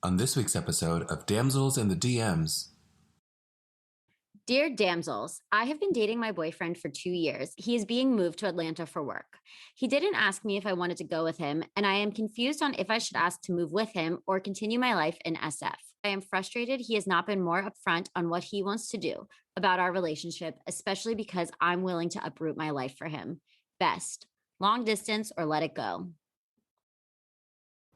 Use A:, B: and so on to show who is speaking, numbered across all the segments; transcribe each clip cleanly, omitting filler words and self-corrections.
A: on this week's episode of Damsels in the DMs.
B: Dear damsels, I have been dating my boyfriend for 2 years. He is being moved to Atlanta for work. He didn't ask me if I wanted to go with him, and I am confused on if I should ask to move with him or continue my life in SF. I am frustrated he has not been more upfront on what he wants to do about our relationship, especially because I'm willing to uproot my life for him. Best, long distance or let it go.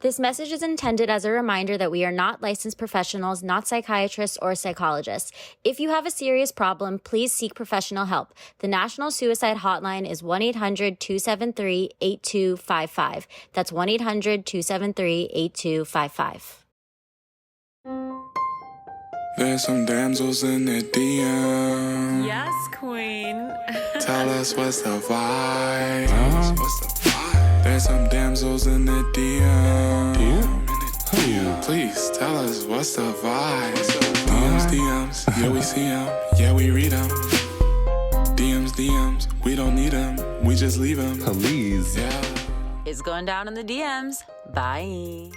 B: This message is intended as a reminder that we are not licensed professionals, not psychiatrists or psychologists. If you have a serious problem, please seek professional help. The National Suicide Hotline is 1-800-273-8255. That's 1-800-273-8255.
C: There's some damsels in the DM.
D: Yes, queen.
C: Tell us what's the vibe. There's some damsels in the DM. Please tell us what's the vibe. DMs, yeah we see them, yeah we read them. DMs, we don't need them, we just leave them.
A: Please.
C: Yeah.
D: It's going down in the DMs. Bye.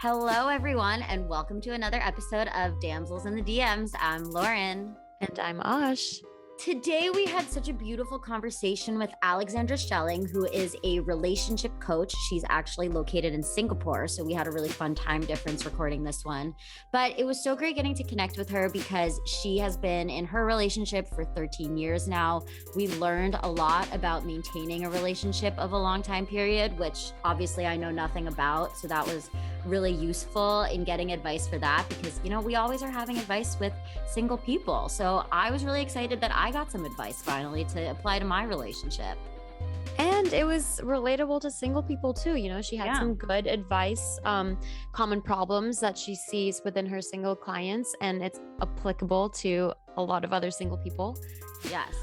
B: Hello, everyone, and welcome to another episode of Damsels in the DMs. I'm Lauren.
E: And I'm Ash.
B: Today, we had such a beautiful conversation with Alexandra Schelling, who is a relationship coach. She's actually located in Singapore, so we had a really fun time difference recording this one. But it was so great getting to connect with her because she has been in her relationship for 13 years now. We learned a lot about maintaining a relationship of a long time period, which obviously I know nothing about. So that was really useful in getting advice for that because, you know, we always are having advice with single people. So I was really excited that I got some advice finally to apply to my relationship.
E: And it was relatable to single people too. You know, she had some good advice, common problems that she sees within her single clients, and it's applicable to a lot of other single people.
B: Yes.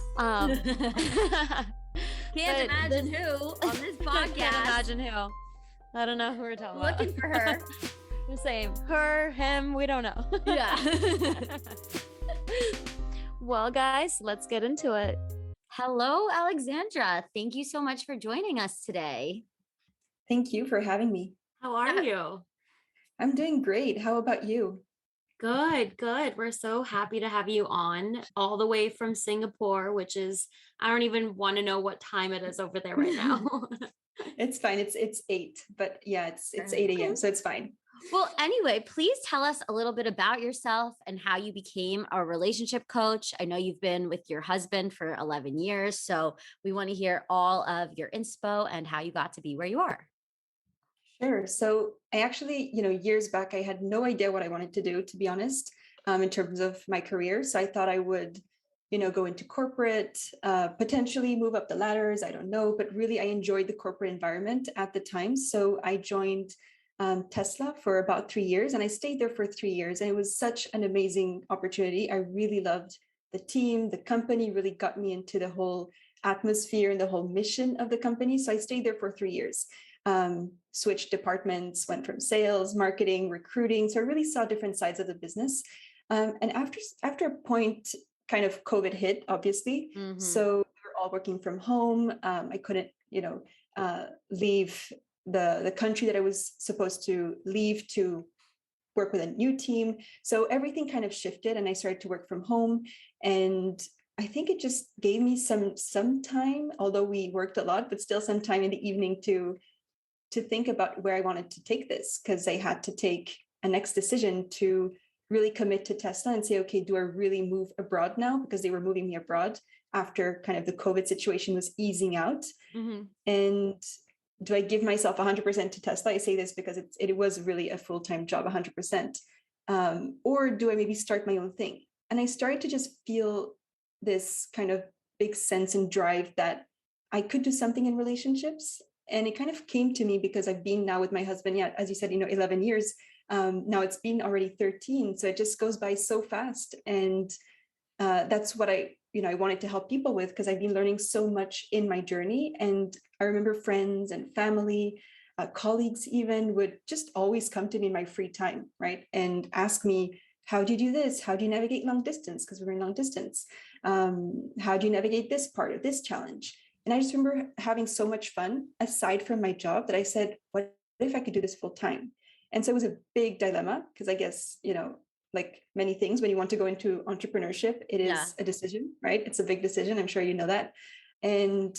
E: Can't
B: imagine who on this podcast.
E: Can't imagine who. I don't know who we're talking about.
B: Looking for her.
E: The same. Her, him, we don't know.
B: Yeah.
E: Well, guys, let's get into it.
B: Hello, Alexandra. Thank you so much for joining us today.
F: Thank you for having me.
D: How are you?
F: I'm doing great. How about you?
D: Good. We're so happy to have you on all the way from Singapore, which is, I don't even want to know what time it is over there right now.
F: It's fine. It's 8, but yeah, it's 8 a.m. So it's fine.
B: Well, anyway, please tell us a little bit about yourself and how you became a relationship coach. I know you've been with your husband for 11 years, so we want to hear all of your inspo and how you got to be where you are.
F: Sure. So I actually, years back, I had no idea what I wanted to do, to be honest, in terms of my career. So I thought I would, go into corporate, potentially move up the ladders. I don't know, but really I enjoyed the corporate environment at the time. So I joined Tesla for about 3 years, and I stayed there for 3 years. And it was such an amazing opportunity. I really loved the team. The company really got me into the whole atmosphere and the whole mission of the company. So I stayed there for 3 years, switched departments, went from sales, marketing, recruiting. So I really saw different sides of the business. And after a point, kind of COVID hit, obviously.
B: Mm-hmm.
F: So we were all working from home. I couldn't, leave the country that I was supposed to leave to work with a new team. So everything kind of shifted and I started to work from home. And I think it just gave me some time, although we worked a lot, but still some time in the evening to think about where I wanted to take this, because I had to take a next decision to really commit to Tesla and say, okay, do I really move abroad now? Because they were moving me abroad after kind of the COVID situation was easing out.
B: Mm-hmm.
F: And do I give myself 100% to Tesla? I say this because it was really a full-time job, 100%. Or do I maybe start my own thing? And I started to just feel this kind of big sense and drive that I could do something in relationships. And it kind of came to me because I've been now with my husband, as you said, 11 years. Now it's been already 13. So it just goes by so fast. And that's what I wanted to help people with, because I've been learning so much in my journey. And I remember friends and family, colleagues even would just always come to me in my free time, right? And ask me, how do you do this? How do you navigate long distance? Because we were in long distance. How do you navigate this part of this challenge? And I just remember having so much fun aside from my job that I said, what if I could do this full time? And so it was a big dilemma because I guess, like many things, when you want to go into entrepreneurship, it is a decision, right? It's a big decision. I'm sure you know that. And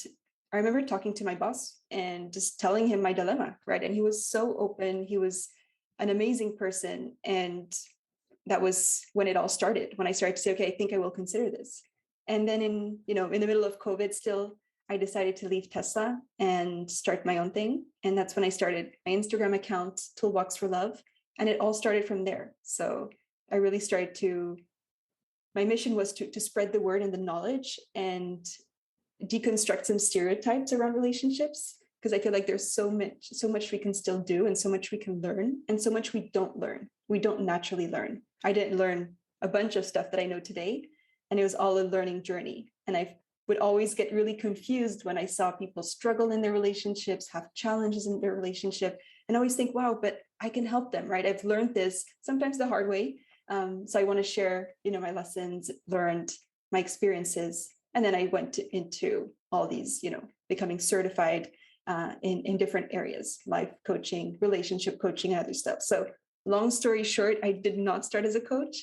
F: I remember talking to my boss and just telling him my dilemma, right? And he was so open. He was an amazing person. And that was when it all started, when I started to say, okay, I think I will consider this. And then in the middle of COVID still, I decided to leave Tesla and start my own thing. And that's when I started my Instagram account, Toolbox for Love. And it all started from there. So I really started my mission was to spread the word and the knowledge and deconstruct some stereotypes around relationships, because I feel like there's so much we can still do and so much we can learn and so much we don't learn. We don't naturally learn. I didn't learn a bunch of stuff that I know today, and it was all a learning journey. And I would always get really confused when I saw people struggle in their relationships, have challenges in their relationship, and always think, wow, but I can help them, right? I've learned this sometimes the hard way. So I want to share, my lessons, learned, my experiences. And then I went into all these, becoming certified in different areas, life coaching, relationship coaching, and other stuff. So long story short, I did not start as a coach,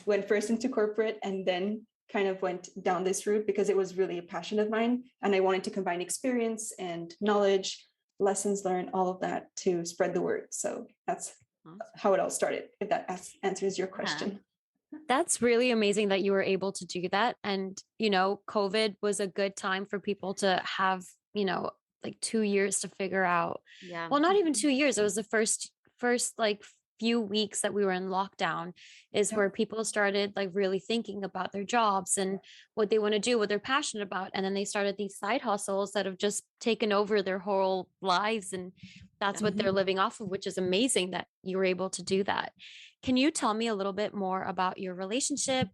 F: went first into corporate and then kind of went down this route because it was really a passion of mine. And I wanted to combine experience and knowledge, lessons learned, all of that to spread the word. So that's how it all started, if that answers your question.
E: That's really amazing that you were able to do that. And, COVID was a good time for people to have, like 2 years to figure out.
B: Yeah.
E: Well, not even 2 years. It was the first like few weeks that we were in lockdown is where people started like really thinking about their jobs and what they want to do, what they're passionate about. And then they started these side hustles that have just taken over their whole lives. And that's what they're living off of, which is amazing that you were able to do that. Can you tell me a little bit more about your relationship?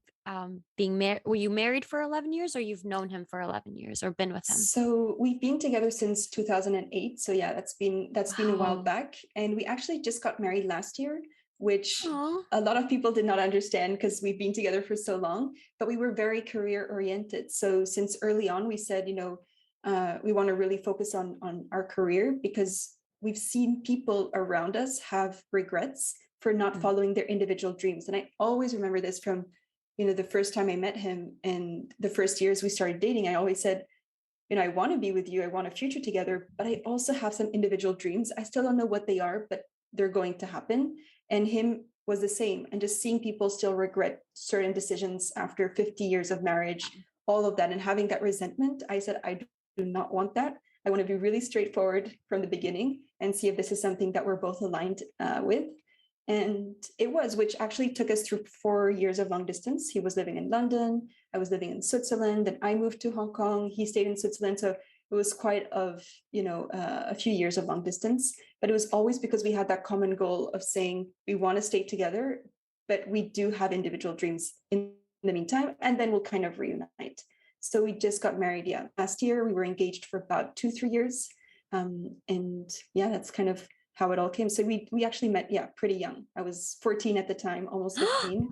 E: Being married, were you married for 11 years or you've known him for 11 years or been with him?
F: So we've been together since 2008. So yeah, that's been a while back. And we actually just got married last year, which a lot of people did not understand because we've been together for so long, but we were very career oriented. So since early on, we said, we want to really focus on our career because we've seen people around us have regrets for not following their individual dreams. And I always remember this from the first time I met him and the first years we started dating. I always said, I want to be with you. I want a future together, but I also have some individual dreams. I still don't know what they are, but they're going to happen. And him was the same. And just seeing people still regret certain decisions after 50 years of marriage, all of that, and having that resentment, I said, I do not want that. I want to be really straightforward from the beginning and see if this is something that we're both aligned with. And it was, which actually took us through 4 years of long distance. He was living in London, I was living in Switzerland, and I moved to Hong Kong. He stayed in Switzerland. So it was quite a few years of long distance, but it was always because we had that common goal of saying we want to stay together, but we do have individual dreams in the meantime, and then we'll kind of reunite. So we just got married, last year. We were engaged for about 2-3 years. And that's kind of how it all came. So we actually met, pretty young. I was 14 at the time, almost 15.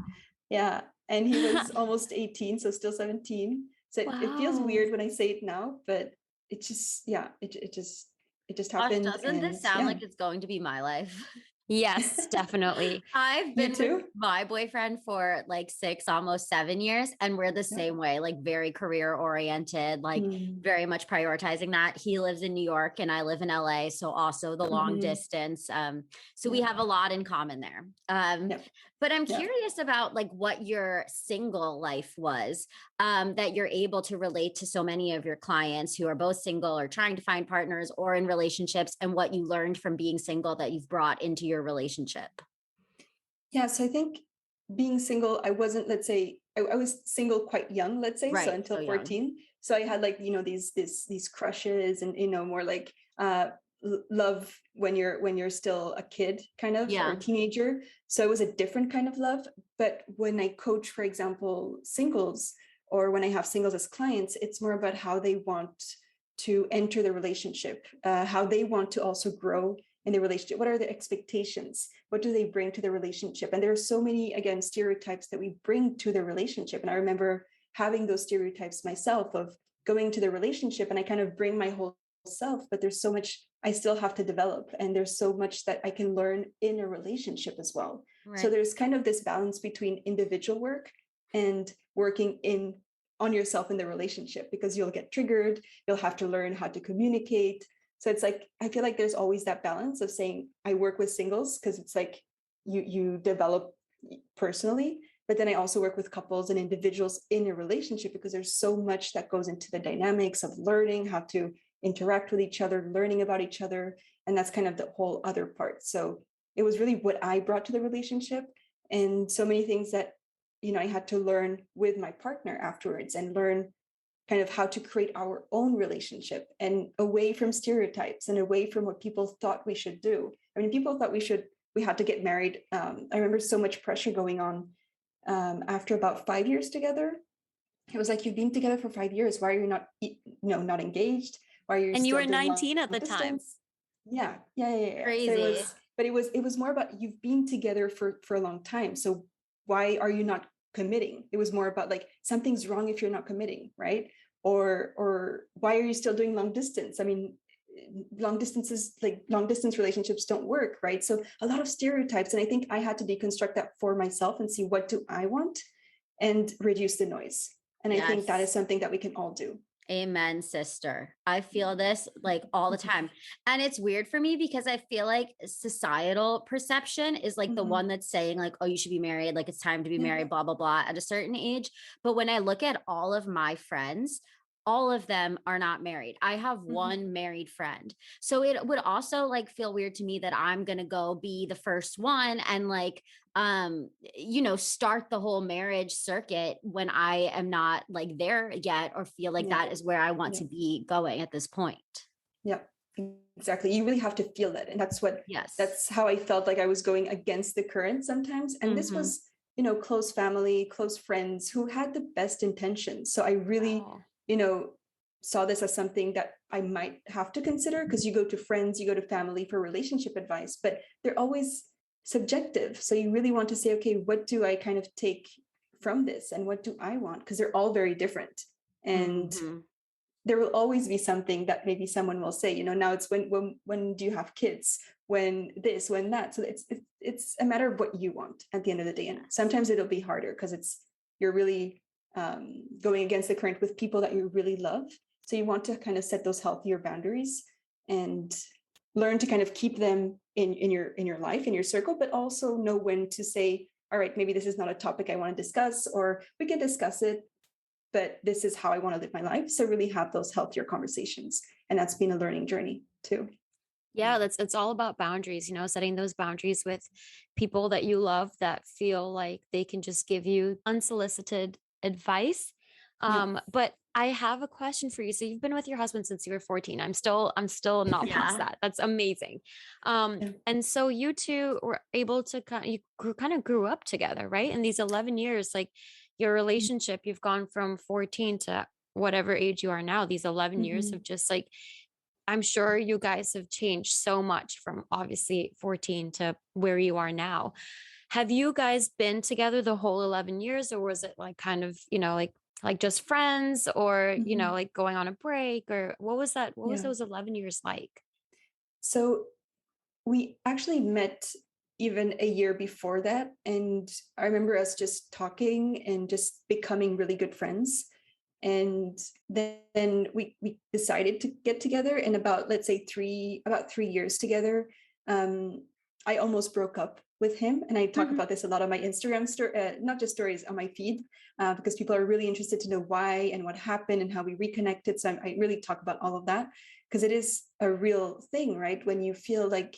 F: And he was almost 18, so still 17. So it feels weird when I say it now, but it just, it just happened.
B: Gosh, doesn't this sound like it's going to be my life?
E: Yes, definitely.
B: I've been with my boyfriend for like 6, almost 7 years, and we're the same way, like very career oriented, like very much prioritizing that. He lives in New York and I live in LA. So also the long distance. So we have a lot in common there. But I'm curious about like what your single life was, that you're able to relate to so many of your clients who are both single or trying to find partners or in relationships, and what you learned from being single that you've brought into your relationship.
F: Yeah. So I think being single, I wasn't, let's say, I was single quite young, let's say, so until 14. Young. So I had like, these crushes and, more like, love when you're still a kid kind of or a teenager. So it was a different kind of love. But when I coach, for example, singles, or when I have singles as clients, it's more about how they want to enter the relationship, how they want to also grow in the relationship. What are the expectations? What do they bring to the relationship? And there are so many, again, stereotypes that we bring to the relationship. And I remember having those stereotypes myself of going to the relationship, and I kind of bring my whole self, but there's so much I still have to develop. And there's so much that I can learn in a relationship as well.
B: Right.
F: So there's kind of this balance between individual work and working on yourself in the relationship, because you'll get triggered, you'll have to learn how to communicate. So it's like, I feel like there's always that balance of saying, I work with singles because it's like you develop personally, but then I also work with couples and individuals in a relationship, because there's so much that goes into the dynamics of learning how to interact with each other, learning about each other. And that's kind of the whole other part. So it was really what I brought to the relationship, and so many things that, I had to learn with my partner afterwards, and learn kind of how to create our own relationship and away from stereotypes and away from what people thought we should do. I mean, people thought we had to get married. I remember so much pressure going on after about 5 years together. It was like, you've been together for 5 years. Why are you not engaged? Why are you?
E: And you
F: still
E: were
F: doing
E: 19 at the
F: distance?
E: time.
F: Yeah.
B: Crazy.
F: So it was more about, you've been together for a long time. So why are you not committing? It was more about like, something's wrong if you're not committing, right? Or why are you still doing long distance? I mean, long distance relationships don't work, right? So a lot of stereotypes. And I think I had to deconstruct that for myself and see, what do I want, and reduce the noise. And I think that is something that we can all do.
B: Amen, sister. I feel this like all the time. And it's weird for me because I feel like societal perception is like the one that's saying like, oh, you should be married. Like, it's time to be married, blah, blah, blah, at a certain age. But when I look at all of my friends, all of them are not married. I have one married friend. So it would also like feel weird to me that I'm going to go be the first one and like, start the whole marriage circuit when I am not like there yet, or feel like that is where I want to be going at this point.
F: Yeah, exactly. You really have to feel that. And that's how I felt like I was going against the current sometimes. And this was, close family, close friends who had the best intentions. So I really, saw this as something that I might have to consider, because you go to friends, you go to family for relationship advice, but they're always subjective. So you really want to say, okay, what do I kind of take from this, and what do I want? Because they're all very different. And there will always be something that maybe someone will say, now it's when do you have kids? When this, when that. So it's a matter of what you want at the end of the day. And sometimes it'll be harder because you're really going against the current with people that you really love. So you want to kind of set those healthier boundaries and learn to kind of keep them in your life, in your circle, but also know when to say, all right, maybe this is not a topic I want to discuss, or we can discuss it, but this is how I want to live my life. So really have those healthier conversations. And that's been a learning journey too.
E: Yeah, it's all about boundaries, setting those boundaries with people that you love, that feel like they can just give you unsolicited advice. But I have a question for you. So you've been with your husband since you were 14. I'm still not past that. That's amazing. And so you two were able to kind of grew up together, right? In these 11 years, like your relationship, you've gone from 14 to whatever age you are now. These 11 years of just like, I'm sure you guys have changed so much from obviously 14 to where you are now. Have you guys been together the whole 11 years, or was it like kind of, like just friends, or, like going on a break, or what was that? What was those 11 years like?
F: So we actually met even a year before that. And I remember us just talking and just becoming really good friends. And then we decided to get together, and about, let's say 3 years together, I almost broke up with him. And I talk about this a lot on my Instagram story, not just stories, on my feed, because people are really interested to know why and what happened and how we reconnected. So I really talk about all of that, because it is a real thing, right? When you feel like,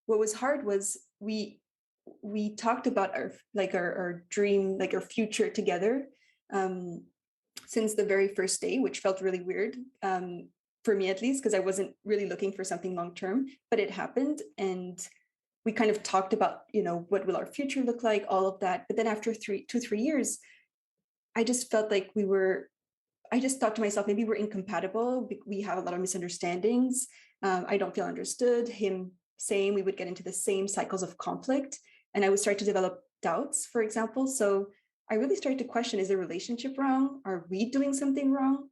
F: what was hard was we talked about our dream, like our future together, since the very first day, which felt really weird, for me at least, because I wasn't really looking for something long-term, but it happened. And we kind of talked about, what will our future look like, all of that. But then after 3 years, I just felt like I just thought to myself, maybe we're incompatible. We have a lot of misunderstandings. I don't feel understood. Him, same, we would get into the same cycles of conflict. And I would start to develop doubts, for example. So I really started to question, is the relationship wrong? Are we doing something wrong?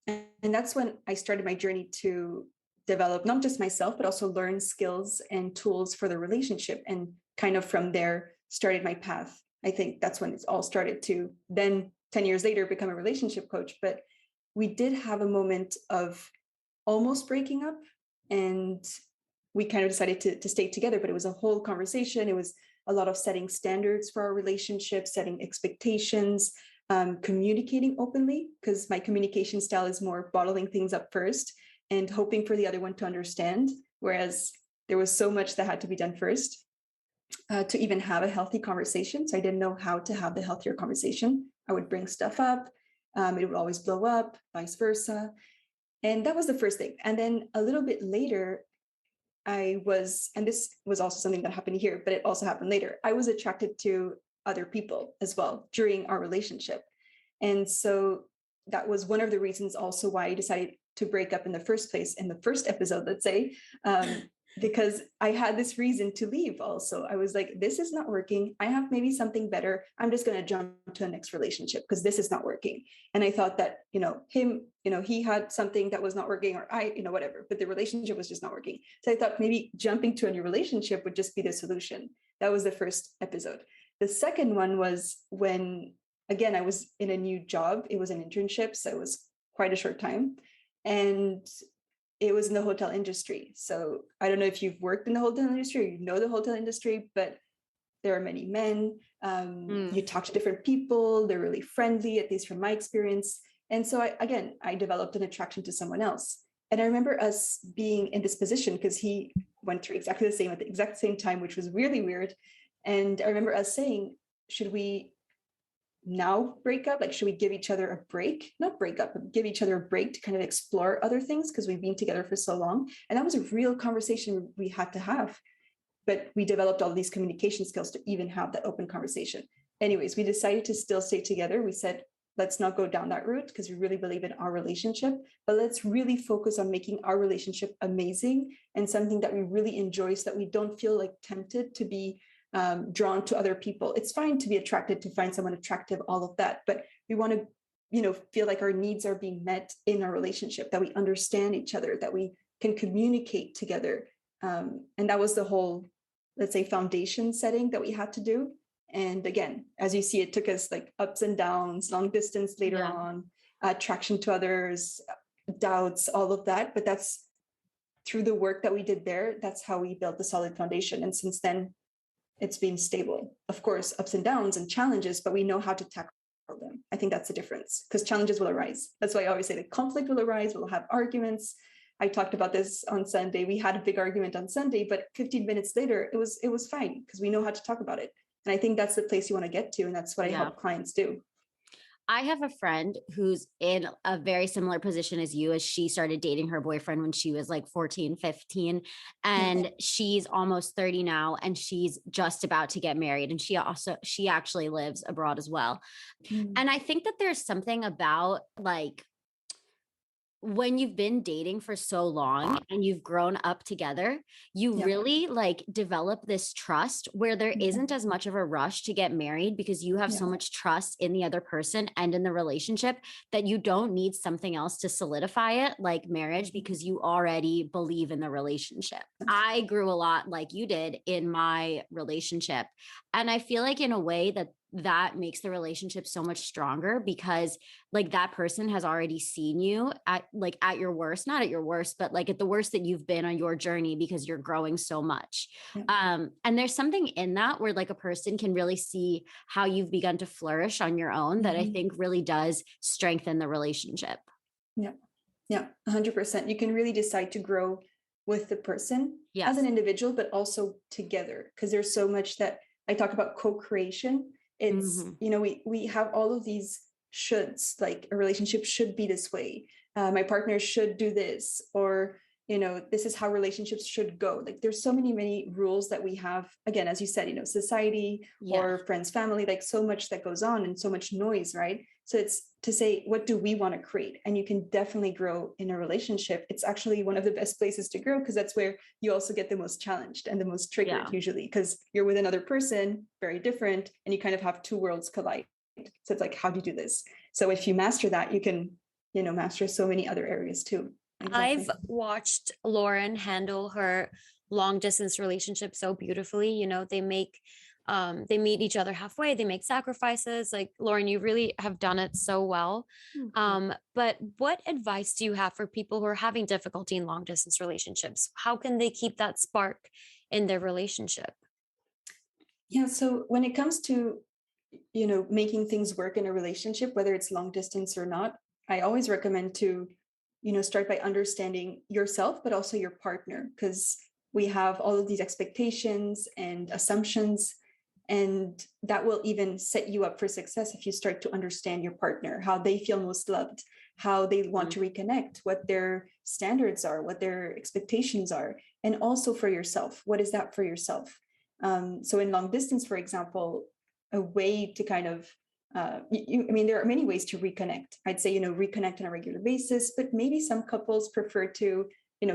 F: And that's when I started my journey to develop not just myself, but also learn skills and tools for the relationship. And kind of from there started my path. I think that's when it's all started to then 10 years later become a relationship coach. But we did have a moment of almost breaking up, and we kind of decided to stay together, but it was a whole conversation. It was a lot of setting standards for our relationship, setting expectations, communicating openly, because my communication style is more bottling things up first and hoping for the other one to understand, whereas there was so much that had to be done first to even have a healthy conversation. So I didn't know how to have the healthier conversation. I would bring stuff up, it would always blow up, vice versa. And that was the first thing. And then a little bit later, and this was also something that happened here, but it also happened later. I was attracted to other people as well during our relationship. And so that was one of the reasons also why I decided to break up in the first place, in the first episode, let's say, because I had this reason to leave also. I was like, this is not working. I have maybe something better. I'm just going to jump to the next relationship because this is not working. And I thought that, he had something that was not working, or I, whatever, but the relationship was just not working. So I thought maybe jumping to a new relationship would just be the solution. That was the first episode. The second one was when, again, I was in a new job. It was an internship, so it was quite a short time. And it was in the hotel industry. So I don't know if you've worked in the hotel industry or you know the hotel industry, but there are many men. You talk to different people. They're really friendly, at least from my experience. And so I developed an attraction to someone else. And I remember us being in this position because he went through exactly the same at the exact same time, which was really weird. And I remember us saying, should we now break up? Like, should we give each other a break? Not break up, but give each other a break to kind of explore other things because we've been together for so long. And that was a real conversation we had to have. But we developed all these communication skills to even have that open conversation. Anyways, we decided to still stay together. We said, let's not go down that route because we really believe in our relationship, but let's really focus on making our relationship amazing and something that we really enjoy so that we don't feel like tempted to be drawn to other people. It's fine to be attracted, to find someone attractive, all of that, but we want to, feel like our needs are being met in our relationship, that we understand each other, that we can communicate together. And that was the whole, let's say, foundation setting that we had to do. And again, as you see, it took us like ups and downs, long distance later on, attraction to others, doubts, all of that. But that's through the work that we did there. That's how we built the solid foundation. And since then, it's been stable. Of course, ups and downs and challenges, but we know how to tackle them. I think that's the difference, because challenges will arise. That's why I always say that conflict will arise. We'll have arguments. I talked about this on Sunday. We had a big argument on Sunday, but 15 minutes later, it was fine because we know how to talk about it. And I think that's the place you want to get to. And that's what I help clients do.
B: I have a friend who's in a very similar position as you, as she started dating her boyfriend when she was like 14, 15, and she's almost 30 now, and she's just about to get married. And she actually lives abroad as well. And I think that there's something about like, when you've been dating for so long and you've grown up together, you really like develop this trust where there isn't as much of a rush to get married because you have so much trust in the other person and in the relationship that you don't need something else to solidify it, like marriage, because you already believe in the relationship. I grew a lot like you did in my relationship. And I feel like in a way that makes the relationship so much stronger because like that person has already seen you at your worst, not at your worst, but like at the worst that you've been on your journey because you're growing so much. And there's something in that where like a person can really see how you've begun to flourish on your own that I think really does strengthen the relationship.
F: Yeah, 100%. You can really decide to grow with the person as an individual, but also together, because there's so much that I talk about co-creation. It's, we have all of these shoulds, like a relationship should be this way. My partner should do this, or, this is how relationships should go. Like there's so many rules that we have, again, as you said, society or friends, family, like so much that goes on and so much noise, right? So it's to say, what do we want to create? And you can definitely grow in a relationship. It's actually one of the best places to grow because that's where you also get the most challenged and the most triggered usually, because you're with another person, very different, and you kind of have two worlds collide. So it's like, how do you do this? So if you master that, you can, master so many other areas too.
E: I've watched Lauren handle her long distance relationship so beautifully. You know, they meet each other halfway, they make sacrifices. Like Lauren, you really have done it so well. But what advice do you have for people who are having difficulty in long distance relationships? How can they keep that spark in their relationship?
F: Yeah, so when it comes to, making things work in a relationship, whether it's long distance or not, I always recommend to, start by understanding yourself, but also your partner, because we have all of these expectations and assumptions, and that will even set you up for success if you start to understand your partner, how they feel most loved, how they want to reconnect, what their standards are, what their expectations are, and also for yourself, what is that for yourself? So in long distance, for example, a way to kind of, there are many ways to reconnect. I'd say, reconnect on a regular basis, but maybe some couples prefer to,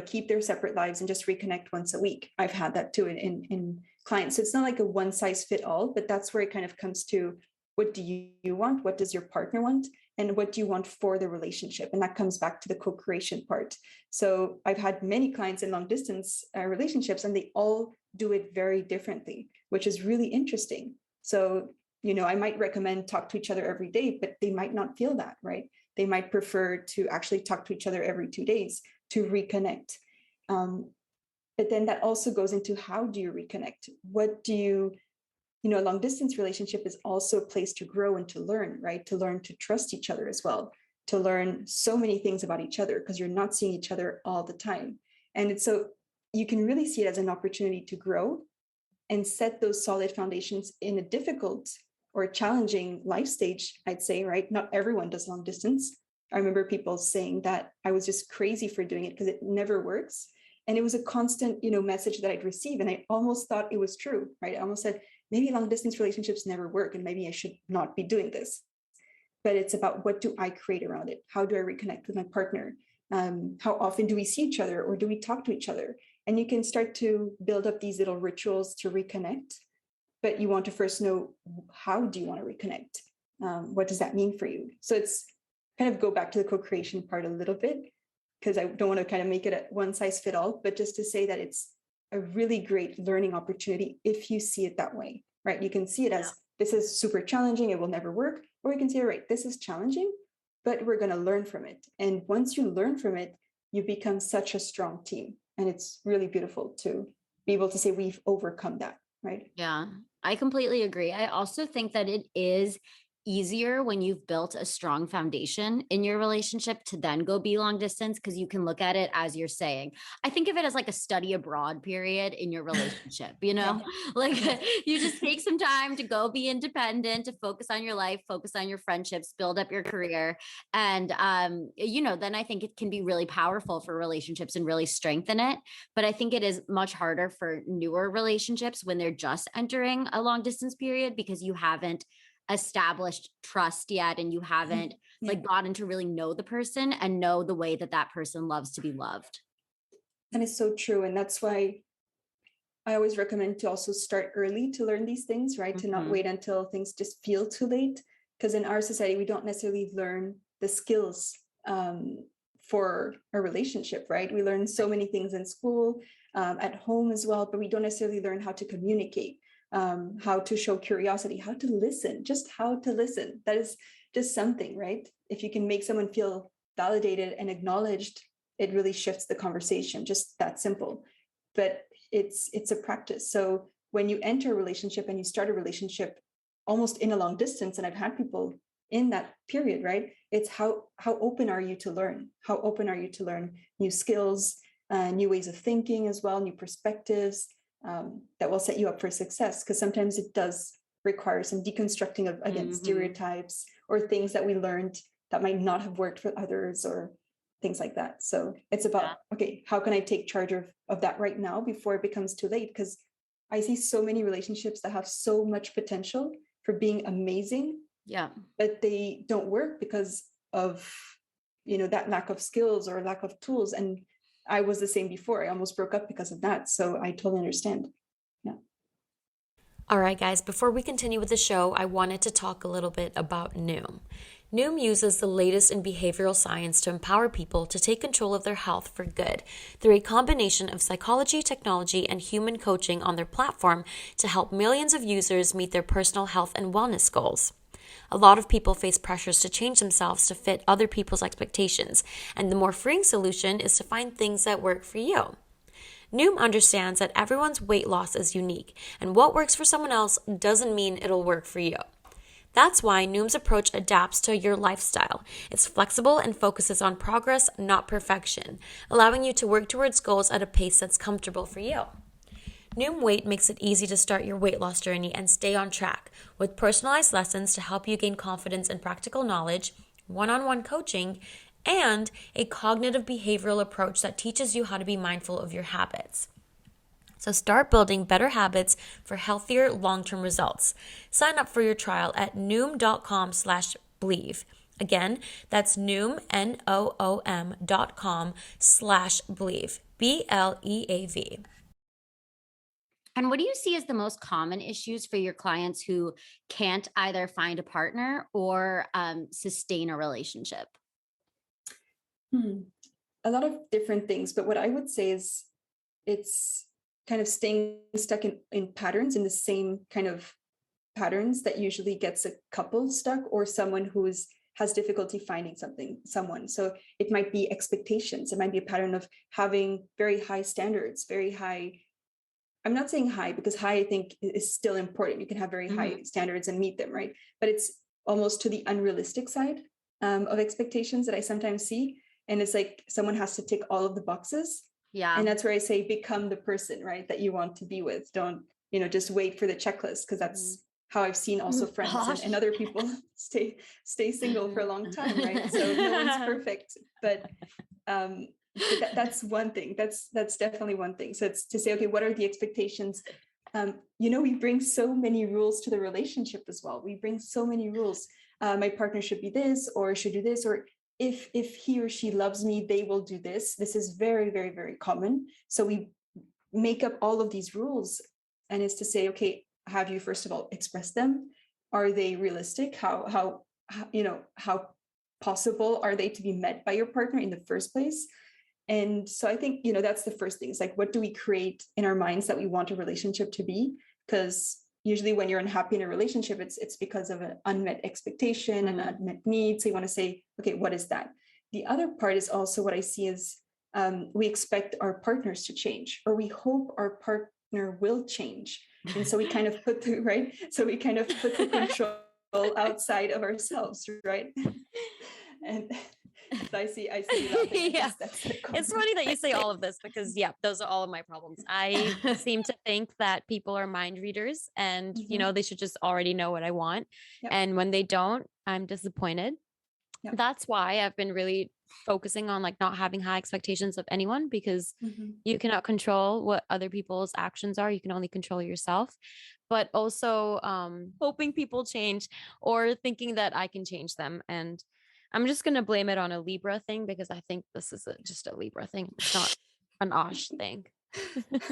F: keep their separate lives and just reconnect once a week. I've had that too in clients. So it's not like a one size fit all, but that's where it kind of comes to, what do you want? What does your partner want? And what do you want for the relationship? And that comes back to the co-creation part. So I've had many clients in long distance relationships, and they all do it very differently, which is really interesting. So, I might recommend talk to each other every day, but they might not feel that, right? They might prefer to actually talk to each other every 2 days to reconnect. But then that also goes into, how do you reconnect? What do you, a long distance relationship is also a place to grow and to learn, right? To learn to trust each other as well, to learn so many things about each other, because you're not seeing each other all the time. And it's so you can really see it as an opportunity to grow and set those solid foundations in a difficult or challenging life stage, I'd say, right? Not everyone does long distance. I remember people saying that I was just crazy for doing it because it never works. And it was a constant, message that I'd receive. And I almost thought it was true, right? I almost said, maybe long distance relationships never work, and maybe I should not be doing this. But it's about, what do I create around it? How do I reconnect with my partner? How often do we see each other, or do we talk to each other? And you can start to build up these little rituals to reconnect. But you want to first know, how do you want to reconnect? What does that mean for you? So it's kind of go back to the co-creation part a little bit, because I don't want to kind of make it a one size fit all, but just to say that it's a really great learning opportunity if you see it that way, right? You can see it as, this is super challenging, it will never work. Or you can say, all right, this is challenging, but we're going to learn from it. And once you learn from it, you become such a strong team. And it's really beautiful to be able to say, we've overcome that, right?
B: Yeah, I completely agree. I also think that it is easier when you've built a strong foundation in your relationship to then go be long distance, because you can look at it, as you're saying. I think of it as like a study abroad period in your relationship, like you just take some time to go be independent, to focus on your life, focus on your friendships, build up your career. And, then I think it can be really powerful for relationships and really strengthen it. But I think it is much harder for newer relationships when they're just entering a long distance period, because you haven't established trust yet, and you haven't gotten to really know the person and know the way that that person loves to be loved.
F: And it's so true. And that's why I always recommend to also start early to learn these things, right? To not wait until things just feel too late. Because in our society, we don't necessarily learn the skills for a relationship, right? We learn so many things in school, at home as well, but we don't necessarily learn how to communicate, how to show curiosity, how to listen, just how to listen. That is just something, right? If you can make someone feel validated and acknowledged, it really shifts the conversation, just that simple. But it's a practice. So when you enter a relationship and you start a relationship almost in a long distance, and I've had people in that period, right? It's how open are you to learn? How open are you to learn new skills, new ways of thinking as well, new perspectives, that will set you up for success. Because sometimes it does require some deconstructing of, again, stereotypes or things that we learned that might not have worked for others, or things like that. So it's about, okay, how can I take charge of that right now before it becomes too late? Because I see so many relationships that have so much potential for being amazing, but they don't work because of, that lack of skills or lack of tools. And I was the same before. I almost broke up because of that. So I totally understand. Yeah.
G: All right, guys, before we continue with the show, I wanted to talk a little bit about Noom. Noom uses the latest in behavioral science to empower people to take control of their health for good through a combination of psychology, technology, and human coaching on their platform to help millions of users meet their personal health and wellness goals. A lot of people face pressures to change themselves to fit other people's expectations, and the more freeing solution is to find things that work for you. Noom understands that everyone's weight loss is unique, and what works for someone else doesn't mean it'll work for you. That's why Noom's approach adapts to your lifestyle. It's flexible and focuses on progress, not perfection, allowing you to work towards goals at a pace that's comfortable for you. Noom Weight makes it easy to start your weight loss journey and stay on track with personalized lessons to help you gain confidence and practical knowledge, one-on-one coaching, and a cognitive behavioral approach that teaches you how to be mindful of your habits. So start building better habits for healthier long-term results. Sign up for your trial at noom.com/believe. Again, that's Noom, NOOM.com/believe, BLEAV.
B: And what do you see as the most common issues for your clients who can't either find a partner or sustain a relationship?
F: A lot of different things, but what I would say is it's kind of staying stuck in patterns, in the same kind of patterns that usually gets a couple stuck, or someone has difficulty finding someone. So it might be expectations. It might be a pattern of having very high standards, very high. I'm not saying high, because high, I think, is still important. You can have very high standards and meet them, right? But it's almost to the unrealistic side of expectations that I sometimes see. And it's like someone has to tick all of the boxes.
B: Yeah.
F: And that's where I say, become the person, right, that you want to be with. Don't, just wait for the checklist, because that's how I've seen also friends and other people stay single for a long time, right? So no one's perfect, but that's one thing. That's definitely one thing. So it's to say, okay, what are the expectations? We bring so many rules to the relationship as well. We bring so many rules. My partner should be this, or should do this, or if he or she loves me, they will do this. This is very, very, very common. So we make up all of these rules, and it's to say, okay, have you first of all expressed them? Are they realistic? How possible are they to be met by your partner in the first place? And so I think, that's the first thing. It's like, what do we create in our minds that we want a relationship to be? Because usually when you're unhappy in a relationship, it's because of an unmet expectation and unmet needs. So you want to say, okay, what is that? The other part is also what I see is we expect our partners to change, or we hope our partner will change. And so we kind of put the control outside of ourselves, right? And so I see
E: Yeah. It's funny that you say all of this, because those are all of my problems. I seem to think that people are mind readers, and they should just already know what I want.
F: Yep.
E: And when they don't, I'm disappointed.
F: Yep.
E: That's why I've been really focusing on not having high expectations of anyone, because you cannot control what other people's actions are. You can only control yourself. But also hoping people change, or thinking that I can change them. And I'm just going to blame it on a Libra thing, because I think this is just a Libra thing. It's not an Osh thing.
F: But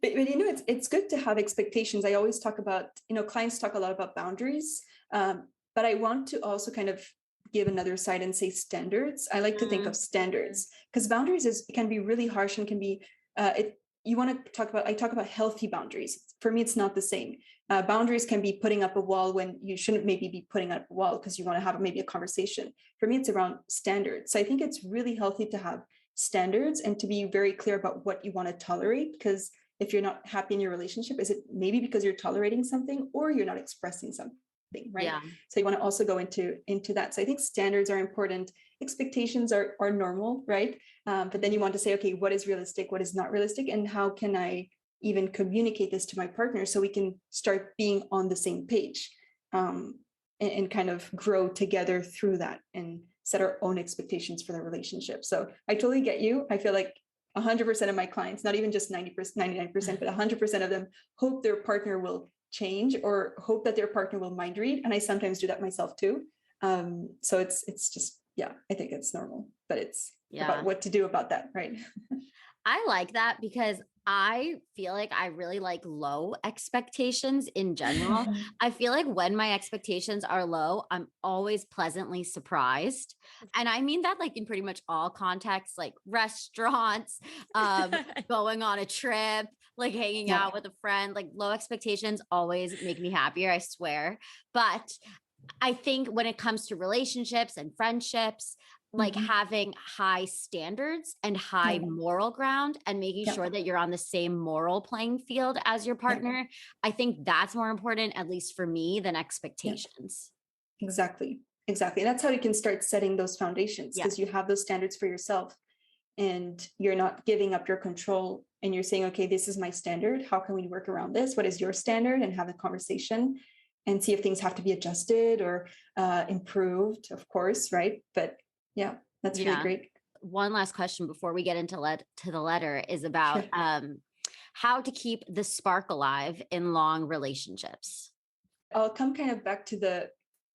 F: it's good to have expectations. I always talk about, clients talk a lot about boundaries, but I want to also kind of give another side and say standards. I like to think of standards, because boundaries can be really harsh, and can be, I talk about healthy boundaries. For me, it's not the same. Boundaries can be putting up a wall when you shouldn't maybe be putting up a wall, because you want to have maybe a conversation. For me, it's around standards. So I think it's really healthy to have standards and to be very clear about what you want to tolerate, because if you're not happy in your relationship, is it maybe because you're tolerating something, or you're not expressing something, right?
B: Yeah.
F: So you want to also go into that. So I think standards are important. Expectations are normal, right? But then you want to say, okay, what is realistic? What is not realistic? And how can I even communicate this to my partner so we can start being on the same page, and kind of grow together through that, and set our own expectations for the relationship. So I totally get you. I feel like 100% of my clients, not even just 90%, 99%, but 100% of them hope their partner will change, or hope that their partner will mind read. And I sometimes do that myself too. So it's just, I think it's normal, but it's about what to do about that, right?
B: I like that because I feel like I really like low expectations in general. I feel like when my expectations are low, I'm always pleasantly surprised. And I mean that like in pretty much all contexts, like restaurants, going on a trip, like hanging
F: Yeah.
B: out with a friend, like low expectations always make me happier, I swear. But I think when it comes to relationships and friendships, like having high standards and high
F: Yeah.
B: moral ground and making
F: Yeah.
B: sure that you're on the same moral playing field as your partner, I think that's more important, at least for me, than expectations.
F: Exactly. Exactly. And that's how you can start setting those foundations,
B: Yeah.
F: because you have those standards for yourself and you're not giving up your control, and you're saying, okay, this is my standard. How can we work around this? What is your standard? And have a conversation and see if things have to be adjusted or improved, of course. Right. But yeah, that's really
B: Yeah.
F: great.
B: One last question before we get into to the letter is about how to keep the spark alive in long relationships.
F: I'll come kind of back to the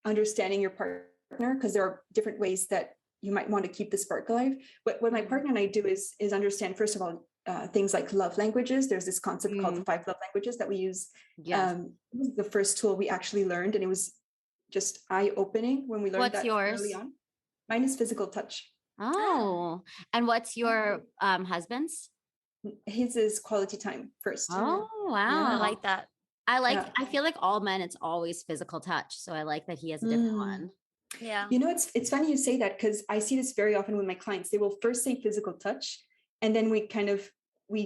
F: understanding your partner, because there are different ways that you might want to keep the spark alive. What my partner and I do is understand, first of all, things like love languages. There's this concept called the 5 love languages that we use.
B: Yes.
F: The first tool we actually learned, and it was just eye-opening when we learned
B: What's
F: that
B: yours?
F: early on. Mine is physical touch.
B: Oh, and what's your husband's?
F: His is quality time first.
B: Oh, wow.
E: Yeah, I like that.
B: I feel like all men, it's always physical touch. So I like that he has a different one.
E: Yeah.
F: You know, it's funny you say that, because I see this very often with my clients. They will first say physical touch, and then we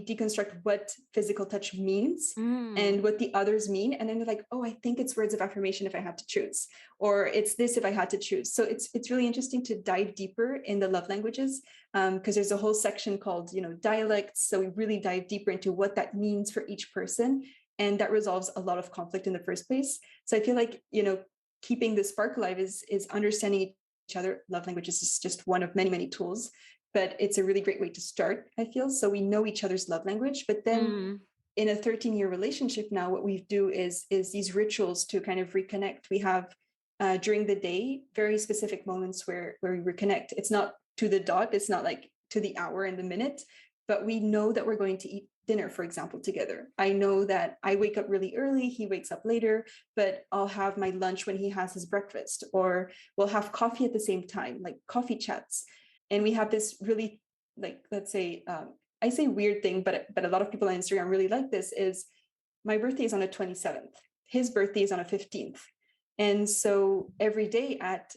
F: deconstruct what physical touch means and what the others mean. And then they're like, oh, I think it's words of affirmation if I had to choose, or it's this if I had to choose. So it's really interesting to dive deeper in the love languages, because there's a whole section called, dialects. So we really dive deeper into what that means for each person. And that resolves a lot of conflict in the first place. So I feel like, keeping the spark alive is understanding each other. Love languages is just one of many, many tools, but it's a really great way to start, I feel. So we know each other's love language, but then in a 13-year relationship now, what we do is these rituals to kind of reconnect. We have during the day very specific moments where we reconnect. It's not to the dot, it's not like to the hour and the minute, but we know that we're going to eat dinner, for example, together. I know that I wake up really early, he wakes up later, but I'll have my lunch when he has his breakfast, or we'll have coffee at the same time, like coffee chats. And we have this really, like, let's say, I say weird thing, but a lot of people on Instagram really like this, is my birthday is on the 27th. His birthday is on the 15th. And so every day at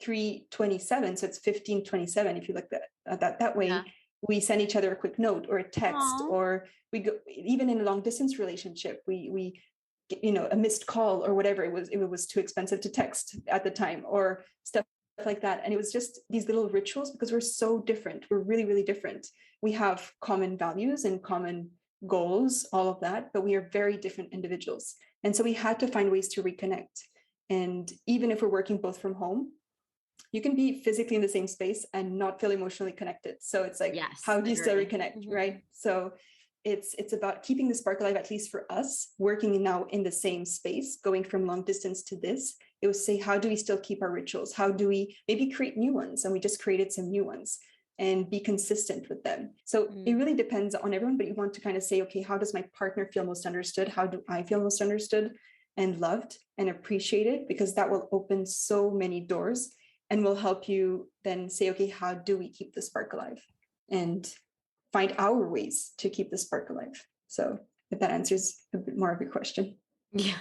F: 3:27, so it's 15:27, if you look at that way, we send each other a quick note or a text. Aww. Or we go, even in a long distance relationship, we a missed call or whatever. It was too expensive to text at the time, or stuff like that. And it was just these little rituals, because we're so different. We're really, really different. We have common values and common goals, all of that, but we are very different individuals. And so we had to find ways to reconnect. And even if we're working both from home, you can be physically in the same space and not feel emotionally connected. So it's like, how do you still reconnect, right? So it's about keeping the spark alive, at least for us, working now in the same space, going from long distance to this. It was say, how do we still keep our rituals? How do we maybe create new ones? And we just created some new ones and be consistent with them. So it really depends on everyone, but you want to kind of say, okay, how does my partner feel most understood? How do I feel most understood and loved and appreciated? Because that will open so many doors and will help you then say, okay, how do we keep the spark alive? And find our ways to keep the spark alive. So if that answers a bit more of your question.
B: Yeah.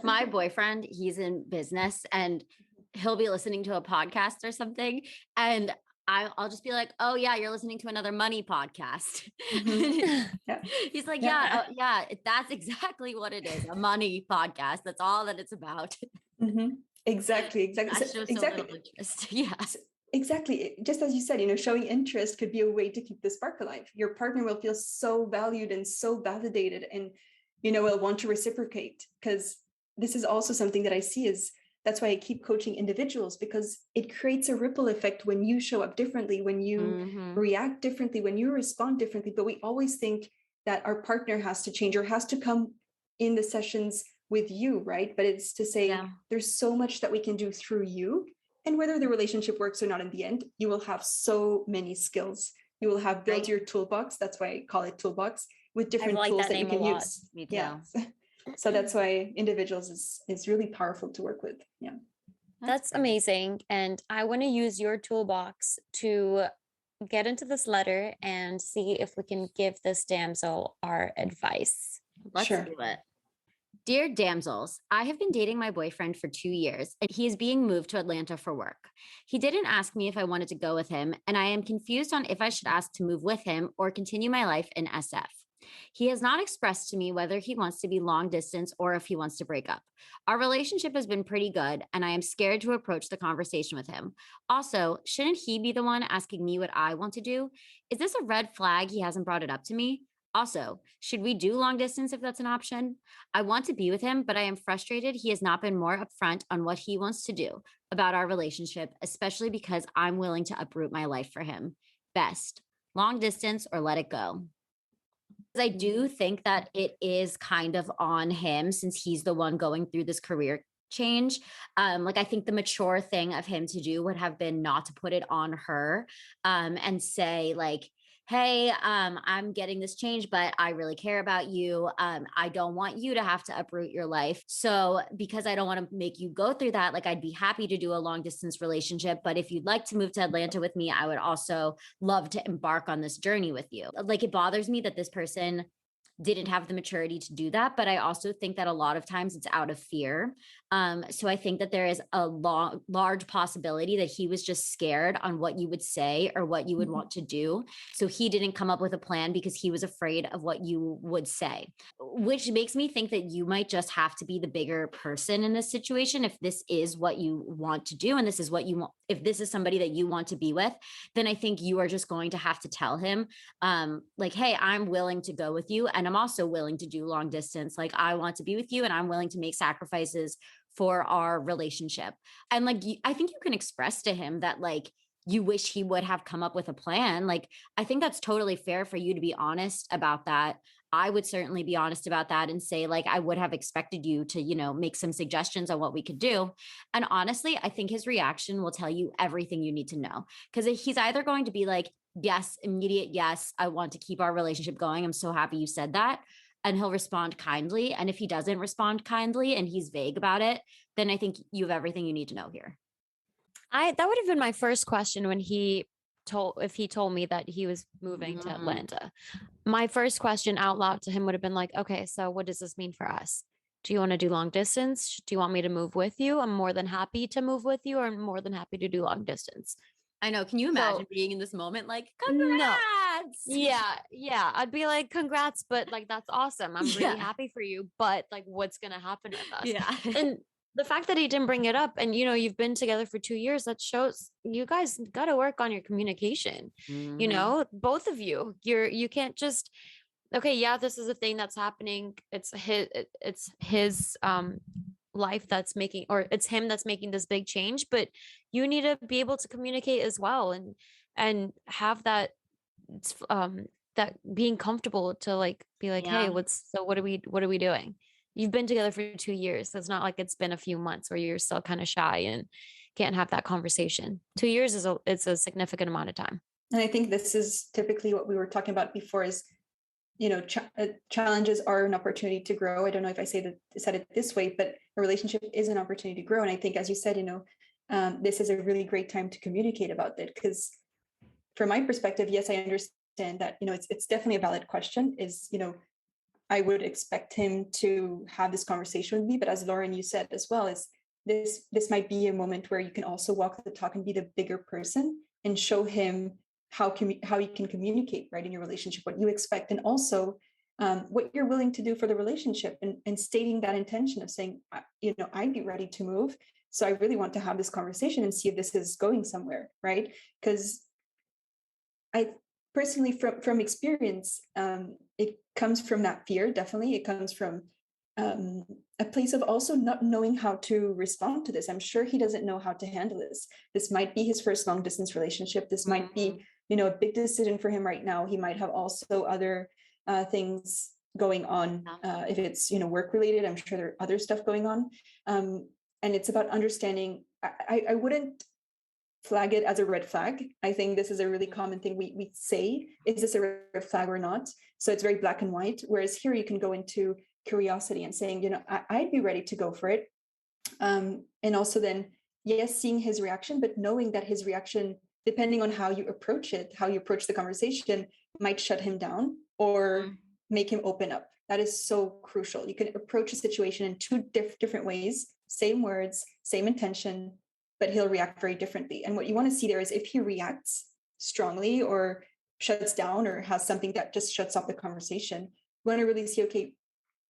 B: My boyfriend, he's in business, and he'll be listening to a podcast or something. And I'll just be like, oh yeah, you're listening to another money podcast. Yeah. He's like, yeah, that's exactly what it is. A money podcast. That's all that it's about.
F: Exactly.
B: That shows exactly. So little interest. Yeah.
F: Exactly. Just as you said, showing interest could be a way to keep the spark alive. Your partner will feel so valued and so validated, and, will want to reciprocate, because this is also something that I see that's why I keep coaching individuals, because it creates a ripple effect when you show up differently, when you react differently, when you respond differently. But we always think that our partner has to change or has to come in the sessions with you, right? But it's to say, there's so much that we can do through you. And whether the relationship works or not in the end, you will have so many skills you will have built
B: Right.
F: your toolbox. That's why I call it toolbox, with different
E: like
F: tools
E: that
F: that you
E: name a
F: can
E: lot.
F: use.
B: Me too.
F: Yeah. So that's why individuals is really powerful to work with. Yeah.
E: That's
B: great.
E: amazing. And I want to use your toolbox to get into this letter and see if we can give this damsel our advice.
B: Let's
F: Sure.
B: do it. Dear damsels, I have been dating my boyfriend for 2 years and he is being moved to Atlanta for work. He didn't ask me if I wanted to go with him, and I am confused on if I should ask to move with him or continue my life in SF. He has not expressed to me whether he wants to be long distance or if he wants to break up. Our relationship has been pretty good, and I am scared to approach the conversation with him. Also, shouldn't he be the one asking me what I want to do? Is this a red flag he hasn't brought it up to me? Also, should we do long distance if that's an option? I want to be with him, but I am frustrated he has not been more upfront on what he wants to do about our relationship, especially because I'm willing to uproot my life for him. Best, long distance or let it go. I do think that it is kind of on him since he's the one going through this career change. Like I think the mature thing of him to do would have been not to put it on her, and say like, hey, I'm getting this change, but I really care about you. I don't want you to have to uproot your life. So because I don't want to make you go through that, like I'd be happy to do a long distance relationship. But if you'd like to move to Atlanta with me, I would also love to embark on this journey with you. Like it bothers me that this person didn't have the maturity to do that. But I also think that a lot of times it's out of fear. So I think that there is a large possibility that he was just scared on what you would say or what you would want to do. So he didn't come up with a plan because he was afraid of what you would say, which makes me think that you might just have to be the bigger person in this situation. If this is what you want to do and this is what you want, if this is somebody that you want to be with, then I think you are just going to have to tell him, like, hey, I'm willing to go with you. And I'm also willing to do long distance. Like, I want to be with you and I'm willing to make sacrifices for our relationship. And like, I think you can express to him that, like, you wish he would have come up with a plan. Like, I think that's totally fair for you to be honest about that. I would certainly be honest about that and say, like, I would have expected you to, make some suggestions on what we could do. And honestly, I think his reaction will tell you everything you need to know. Because he's either going to be like, yes, immediate, yes, I want to keep our relationship going. I'm so happy you said that. And he'll respond kindly. And if he doesn't respond kindly and he's vague about it, then I think you have everything you need to know here.
E: That would have been my first question when he told me that he was moving to Atlanta. My first question out loud to him would have been like, okay, so what does this mean for us? Do you want to do long distance? Do you want me to move with you? I'm more than happy to move with you, or I'm more than happy to do long distance.
B: I know. Can you imagine being in this moment? Like,
E: No.
B: congrats.
E: Yeah. I'd be like, congrats, but like, that's awesome. I'm really
B: Yeah.
E: happy for you. But like, what's going to happen with us?
B: Yeah.
E: And the fact that he didn't bring it up, and you've been together for 2 years, that shows you guys got to work on your communication. Both of you, you can't just, okay, yeah, this is a thing that's happening. It's his life that's making, or it's him that's making this big change, but you need to be able to communicate as well, and have that that being comfortable to like be like,
B: Yeah.
E: hey, what are we doing? You've been together for 2 years. So it's not like it's been a few months where you're still kind of shy and can't have that conversation. 2 years it's a significant amount of time.
F: And I think this is typically what we were talking about before is, challenges are an opportunity to grow. I don't know if I said it this way, but a relationship is an opportunity to grow. And I think, as you said, this is a really great time to communicate about it, because from my perspective, yes, I understand that, it's definitely a valid question is, I would expect him to have this conversation with me. But as Lauren, you said as well, is this might be a moment where you can also walk the talk and be the bigger person and show him how you can communicate, right, in your relationship, what you expect, and also what you're willing to do for the relationship, and stating that intention of saying, I'd be ready to move. So I really want to have this conversation and see if this is going somewhere, right? Because I personally, from experience, it comes from that fear. Definitely, it comes from a place of also not knowing how to respond to this. I'm sure he doesn't know how to handle this. This might be his first long distance relationship. This might be, a big decision for him right now. He might have also other things going on. If it's, work related, I'm sure there are other stuff going on. And it's about understanding. I wouldn't flag it as a red flag. I think this is a really common thing we say, is this a red flag or not? So it's very black and white. Whereas here you can go into curiosity and saying, you know, I'd be ready to go for it. And also then, yes, seeing his reaction, but knowing that his reaction, depending on how you approach it, how you approach the conversation, might shut him down or make him open up. That is so crucial. You can approach a situation in two different ways, same words, same intention, but he'll react very differently. And what you want to see there is if he reacts strongly or shuts down or has something that just shuts off the conversation, you want to really see, okay,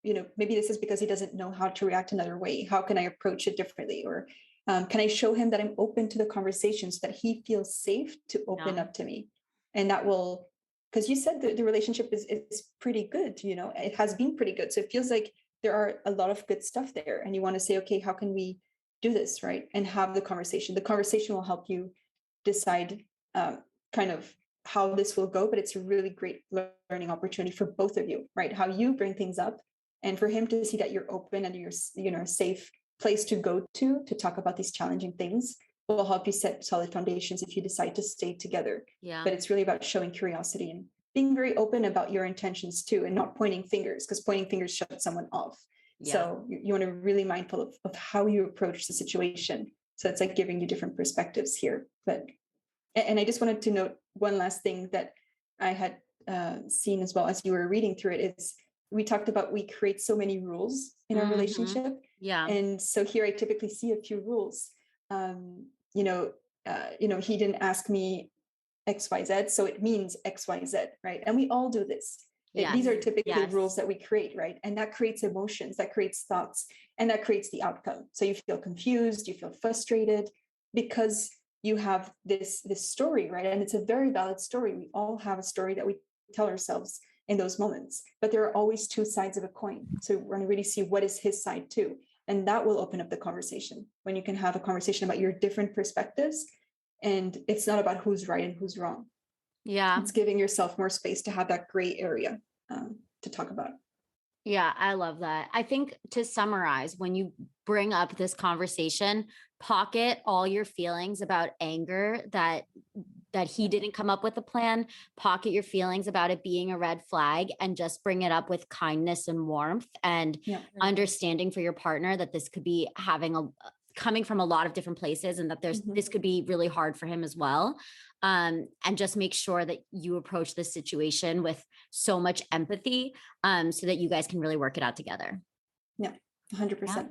F: you know, maybe this is because he doesn't know how to react another way. How can I approach it differently? Or can I show him that I'm open to the conversation so that he feels safe to open up to me? And that will, because you said the relationship is pretty good, you know, it has been pretty good. So it feels like there are a lot of good stuff there. And you want to say, okay, how can we do this, right? And have the conversation. The conversation will help you decide kind of how this will go, but it's a really great learning opportunity for both of you, right? How you bring things up, and for him to see that you're open and you're, you know, a safe place to go to talk about these challenging things will help you set solid foundations if you decide to stay together.
B: Yeah.
F: But it's really about showing curiosity and being very open about your intentions too, and not pointing fingers, because pointing fingers shuts someone off. Yeah. So you want to be really mindful of how you approach the situation. So it's like giving you different perspectives here. And I just wanted to note one last thing that I had seen as well as you were reading through it is we talked about we create so many rules in our relationship.
B: Yeah.
F: And so here I typically see a few rules. He didn't ask me XYZ, so it means XYZ, right? And we all do this. Yes. These are typically rules that we create, right? And that creates emotions, that creates thoughts, and that creates the outcome. So you feel confused, you feel frustrated because you have this story, right? And it's a very valid story. We all have a story that we tell ourselves in those moments, but there are always two sides of a coin. So we're going to really see what is his side too. And that will open up the conversation when you can have a conversation about your different perspectives. And it's not about who's right and who's wrong.
B: Yeah.
F: It's giving yourself more space to have that gray area to talk about.
B: Yeah, I love that. I think to summarize, when you bring up this conversation, pocket all your feelings about anger that he didn't come up with a plan, pocket your feelings about it being a red flag, and just bring it up with kindness and warmth and understanding for your partner that this could be coming from a lot of different places, and that this could be really hard for him as well. And just make sure that you approach this situation with so much empathy, so that you guys can really work it out together.
F: Yeah, 100%.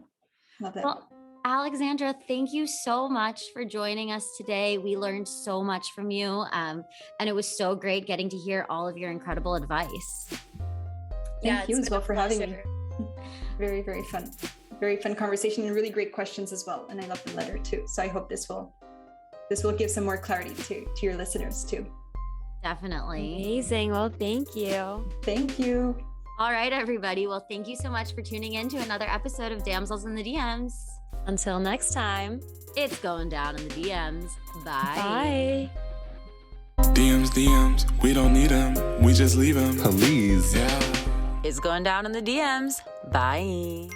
F: Love that.
B: Well, Alexandra, thank you so much for joining us today. We learned so much from you. And it was so great getting to hear all of your incredible advice.
F: Thank you as well for having me. Very, very fun. Very fun conversation and really great questions as well. And I love the letter too. So I hope this will give some more clarity to your listeners too.
B: Definitely.
E: Amazing. Well, thank you.
F: Thank you.
B: All right, everybody. Well, thank you so much for tuning in to another episode of Damsels in the DMs.
E: Until next time,
B: it's going down in the DMs. Bye.
E: Bye.
C: DMs, we don't need them. We just leave them.
A: Please.
C: Yeah.
H: It's going down in the DMs. Bye.